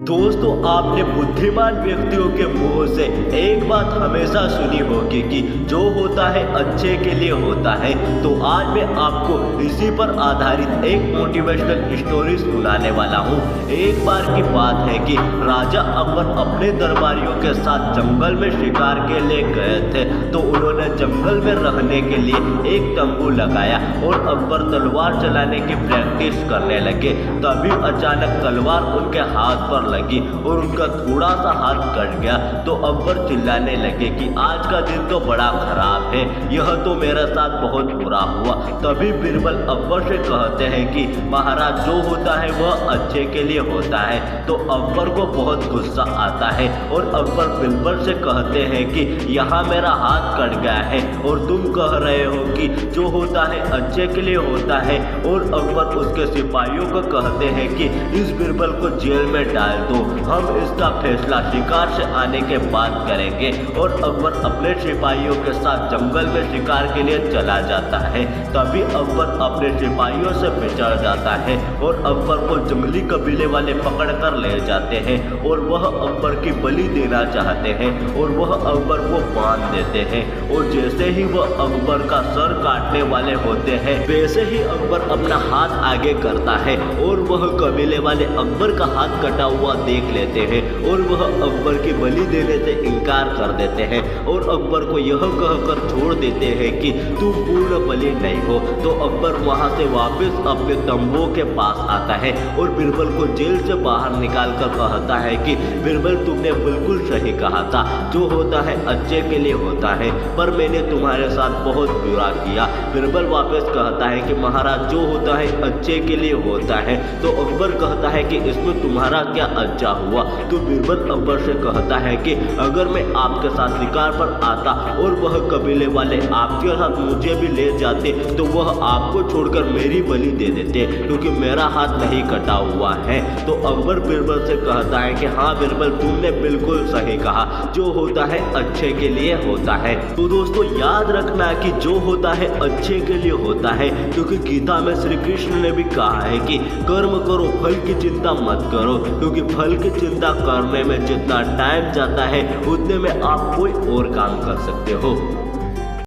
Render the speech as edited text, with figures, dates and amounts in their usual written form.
दोस्तों, आपने बुद्धिमान व्यक्तियों के मुंह से एक बात हमेशा सुनी होगी कि जो होता है अच्छे के लिए होता है। तो आज मैं आपको इसी पर आधारित एक मोटिवेशनल स्टोरी सुनाने वाला हूँ। एक बार की बात है कि राजा अकबर अपने दरबारियों के साथ जंगल में शिकार के लिए गए थे। तो उन्होंने जंगल में रहने के लिए एक तंबू लगाया और अकबर तलवार चलाने की प्रैक्टिस करने लगे। तभी अचानक तलवार उनके हाथ पर लगी और उनका थोड़ा सा हाथ कट गया। तो अकबर चिल्लाने लगे कि आज का दिन तो बड़ा खराब है, यह तो मेरे साथ बहुत बुरा हुआ। तभी बीरबल अकबर से कहते हैं कि महाराज, जो होता है वह अच्छे के लिए होता है। तो अकबर को बहुत गुस्सा आता है और अकबर बीरबल से कहते हैं कि यहाँ मेरा हाथ कट गया है और तुम कह रहे हो कि जो होता है अच्छे के लिए होता है। और अकबर उसके सिपाहियों को कहते हैं कि इस बीरबल को जेल में डाल दो, हम इसका फैसला शिकार से आने के बाद करेंगे। और अकबर अपने सिपाहियों के साथ जंगल में शिकार के लिए चला जाता है। तभी अकबर अपने सिपाहियों से बिछड़ जाता है और अकबर को जंगली कबीले वाले पकड़ कर ले जाते हैं और वह अकबर की बलि देना चाहते हैं और वह अकबर को बांध देते हैं। और जैसे ही वह अकबर का सर काटने वाले होते हैं, वैसे ही अकबर अपना हाथ आगे करता है और वह कबीले वाले अकबर का हाथ कटा हुआ देख लेते हैं और वह अकबर की बलि देने से इनकार कर देते हैं और अकबर को यह कहकर छोड़ देते हैं कि तुम पूर्ण बलि नहीं हो। तो अकबर वहां से वापस अपने तंबू के पास आता है और बीरबल को जेल से बाहर निकाल कर कहता है कि बीरबल, तुमने बिल्कुल सही कहा था, जो होता है अच्छे के लिए होता है, पर मैंने तुम्हारे साथ बहुत बुरा किया। बीरबल वापस कहता है कि महाराज, जो होता है अच्छे के लिए होता है। तो अकबर कहता है कि इसमें तुम्हारा क्या अच्छा हुआ। तो बीरबल अकबर से कहता है कि अगर मैं आपके साथ शिकार पर आता और वह कबीले वाले आपके साथ मुझे भी ले जाते तो वह आपको छोड़कर मेरी बलि दे देते, क्योंकि मेरा हाथ नहीं कटा हुआ है। तो अकबर बीरबल से कहता है कि हाँ बीरबल, तुमने बिल्कुल सही कहा, जो होता है अच्छे के लिए होता है। तो दोस्तों, याद रखना कि जो होता है अच्छे के लिए होता है, क्योंकि गीता में श्री कृष्ण ने भी कहा है कि कर्म करो, फल की चिंता मत करो, क्योंकि फल की चिंता करने में जितना टाइम जाता है उतने में आप कोई और काम कर सकते हो।